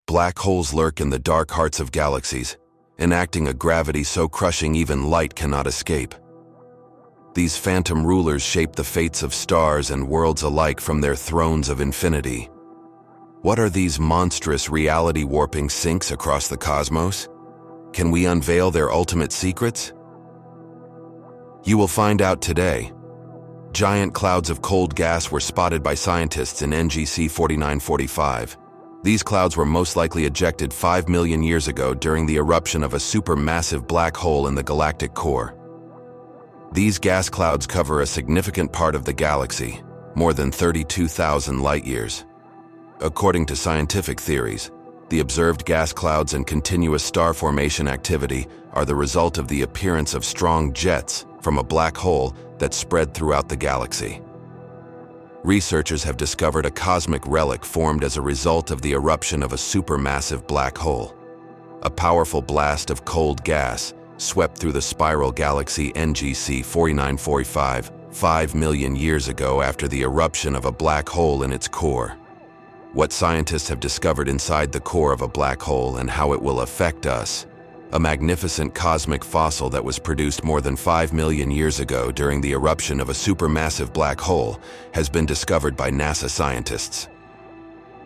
Black holes lurk in the dark hearts of galaxies, enacting a gravity so crushing even light cannot escape. These phantom rulers shape the fates of stars and worlds alike from their thrones of infinity. What are these monstrous reality-warping sinks across the cosmos? Can we unveil their ultimate secrets? You will find out today. Giant clouds of cold gas were spotted by scientists in NGC 4945. These clouds were most likely ejected 5 million years ago during the eruption of a supermassive black hole in the galactic core. These gas clouds cover a significant part of the galaxy, more than 32,000 light-years. According to scientific theories, the observed gas clouds and continuous star formation activity are the result of the appearance of strong jets from a black hole that spread throughout the galaxy. Researchers have discovered a cosmic relic formed as a result of the eruption of a supermassive black hole. A powerful blast of cold gas swept through the spiral galaxy NGC 4945 5 million years ago after the eruption of a black hole in its core. What scientists have discovered inside the core of a black hole and how it will affect us. A magnificent cosmic fossil that was produced more than 5 million years ago during the eruption of a supermassive black hole has been discovered by NASA scientists.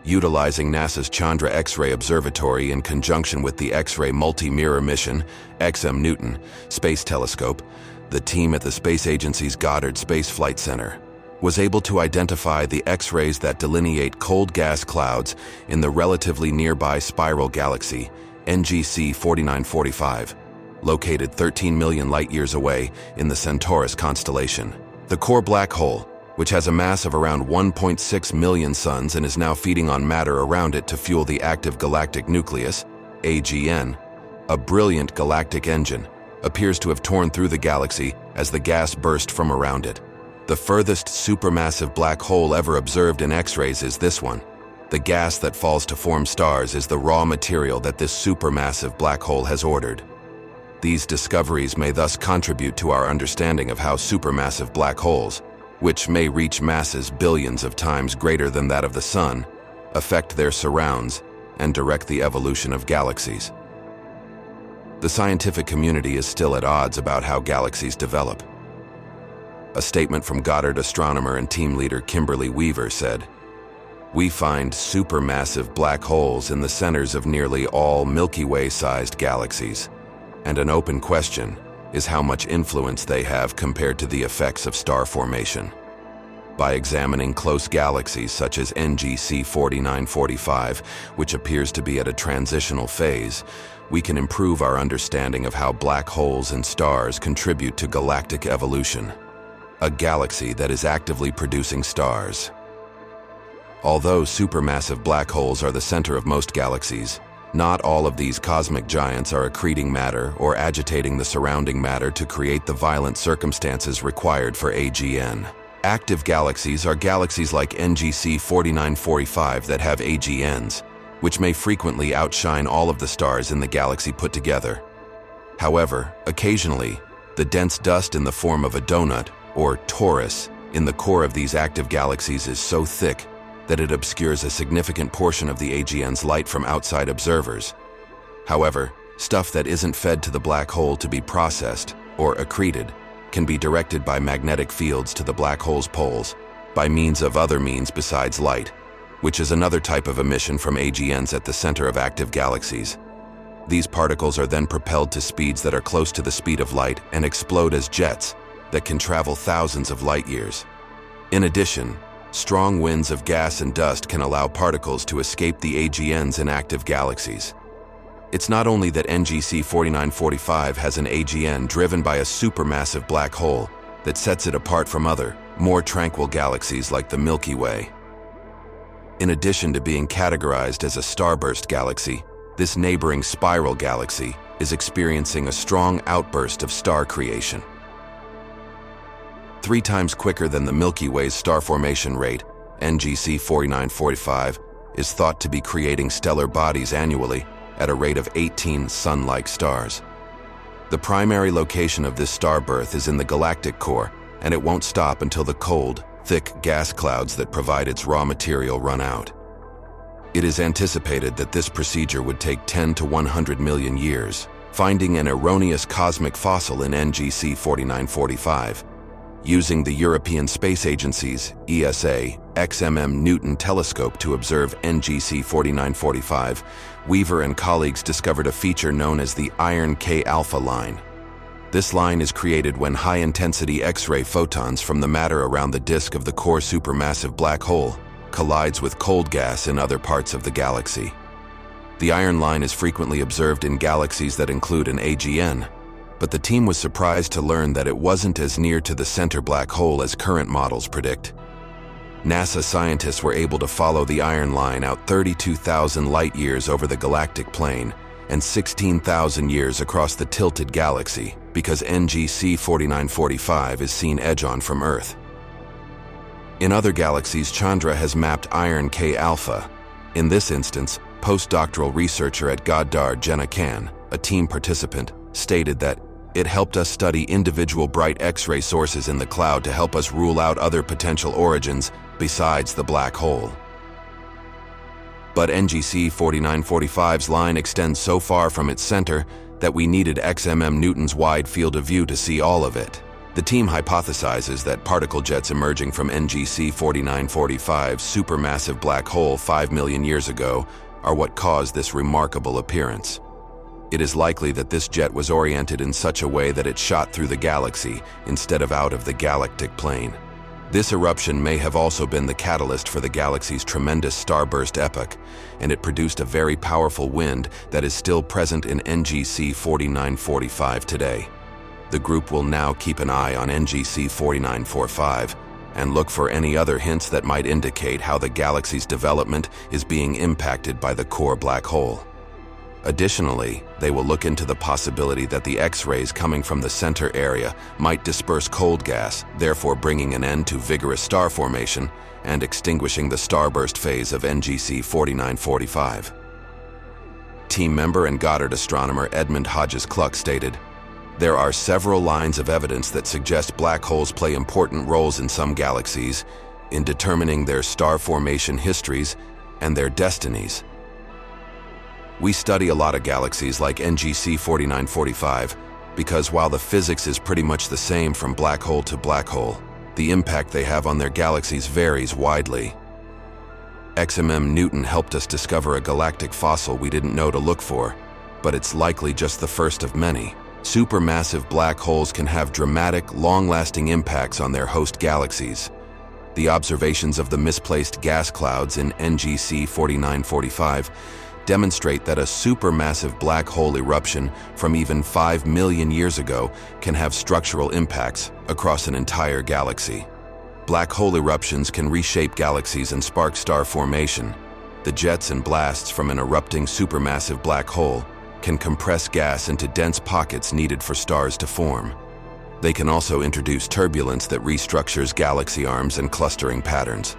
Utilizing NASA's Chandra X-ray Observatory in conjunction with the X-ray Multi-Mirror Mission, XM Newton, Space Telescope, the team at the Space Agency's Goddard Space Flight Center was able to identify the X-rays that delineate cold gas clouds in the relatively nearby spiral galaxy, NGC 4945, located 13 million light-years away in the Centaurus constellation. The core black hole, which has a mass of around 1.6 million suns and is now feeding on matter around it to fuel the active galactic nucleus, AGN, a brilliant galactic engine, appears to have torn through the galaxy as the gas burst from around it. The furthest supermassive black hole ever observed in X-rays is this one. The gas that falls to form stars is the raw material that this supermassive black hole has ordered. These discoveries may thus contribute to our understanding of how supermassive black holes, which may reach masses billions of times greater than that of the Sun, affect their surrounds and direct the evolution of galaxies. The scientific community is still at odds about how galaxies develop. A statement from Goddard astronomer and team leader Kimberly Weaver said, "We find supermassive black holes in the centers of nearly all Milky Way-sized galaxies, and an open question is how much influence they have compared to the effects of star formation. By examining close galaxies such as NGC 4945, which appears to be at a transitional phase, we can improve our understanding of how black holes and stars contribute to galactic evolution, a galaxy that is actively producing stars." Although supermassive black holes are the center of most galaxies, not all of these cosmic giants are accreting matter or agitating the surrounding matter to create the violent circumstances required for AGN. Active galaxies are galaxies like NGC 4945 that have AGNs, which may frequently outshine all of the stars in the galaxy put together. However, occasionally, the dense dust in the form of a donut, or torus, in the core of these active galaxies is so thick that it obscures a significant portion of the AGN's light from outside observers. However, stuff that isn't fed to the black hole to be processed, or accreted, can be directed by magnetic fields to the black hole's poles, by means of other means besides light, which is another type of emission from AGNs at the center of active galaxies. These particles are then propelled to speeds that are close to the speed of light and explode as jets that can travel thousands of light-years. In addition, strong winds of gas and dust can allow particles to escape the AGNs in active galaxies. It's not only that NGC 4945 has an AGN driven by a supermassive black hole that sets it apart from other, more tranquil galaxies like the Milky Way. In addition to being categorized as a starburst galaxy, this neighboring spiral galaxy is experiencing a strong outburst of star creation. 3 times quicker than the Milky Way's star formation rate, NGC 4945 is thought to be creating stellar bodies annually at a rate of 18 sun-like stars. The primary location of this star birth is in the galactic core, and it won't stop until the cold, thick gas clouds that provide its raw material run out. It is anticipated that this procedure would take 10 to 100 million years, finding an erroneous cosmic fossil in NGC 4945. Using the European Space Agency's ESA XMM Newton telescope to observe NGC 4945, Weaver and colleagues discovered a feature known as the iron K-alpha line. This line is created when high-intensity X-ray photons from the matter around the disk of the core supermassive black hole collides with cold gas in other parts of the galaxy. The iron line is frequently observed in galaxies that include an AGN, but the team was surprised to learn that it wasn't as near to the center black hole as current models predict. NASA scientists were able to follow the iron line out 32,000 light-years over the galactic plane and 16,000 years across the tilted galaxy because NGC 4945 is seen edge-on from Earth. In other galaxies, Chandra has mapped iron K-alpha. In this instance, postdoctoral researcher at Goddard, Jenna Kan, a team participant, stated that it helped us study individual bright X-ray sources in the cloud to help us rule out other potential origins besides the black hole. But NGC 4945's line extends so far from its center that we needed XMM Newton's wide field of view to see all of it. The team hypothesizes that particle jets emerging from NGC 4945's supermassive black hole 5 million years ago are what caused this remarkable appearance. It is likely that this jet was oriented in such a way that it shot through the galaxy instead of out of the galactic plane. This eruption may have also been the catalyst for the galaxy's tremendous starburst epoch, and it produced a very powerful wind that is still present in NGC 4945 today. The group will now keep an eye on NGC 4945 and look for any other hints that might indicate how the galaxy's development is being impacted by the core black hole. Additionally, they will look into the possibility that the X-rays coming from the center area might disperse cold gas, therefore bringing an end to vigorous star formation and extinguishing the starburst phase of NGC 4945. Team member and Goddard astronomer Edmund Hodges-Cluck stated, "There are several lines of evidence that suggest black holes play important roles in some galaxies in determining their star formation histories and their destinies. We study a lot of galaxies like NGC 4945 because while the physics is pretty much the same from black hole to black hole, the impact they have on their galaxies varies widely. XMM Newton helped us discover a galactic fossil we didn't know to look for, but it's likely just the first of many. Supermassive black holes can have dramatic, long-lasting impacts on their host galaxies. The observations of the misplaced gas clouds in NGC 4945 demonstrate that a supermassive black hole eruption from even 5 million years ago can have structural impacts across an entire galaxy. Black hole eruptions can reshape galaxies and spark star formation. The jets and blasts from an erupting supermassive black hole can compress gas into dense pockets needed for stars to form. They can also introduce turbulence that restructures galaxy arms and clustering patterns.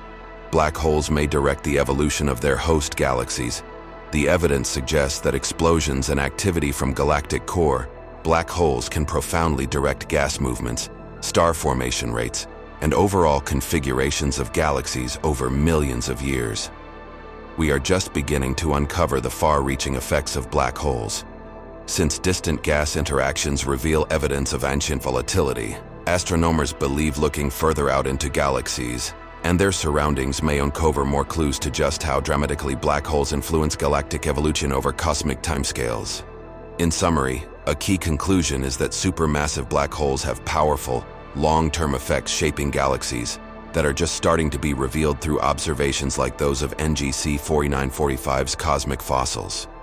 Black holes may direct the evolution of their host galaxies. The evidence suggests that explosions and activity from galactic core, black holes can profoundly direct gas movements, star formation rates, and overall configurations of galaxies over millions of years. We are just beginning to uncover the far-reaching effects of black holes. Since distant gas interactions reveal evidence of ancient volatility, astronomers believe looking further out into galaxies and their surroundings may uncover more clues to just how dramatically black holes influence galactic evolution over cosmic timescales. In summary, a key conclusion is that supermassive black holes have powerful, long-term effects shaping galaxies that are just starting to be revealed through observations like those of NGC 4945's cosmic fossils.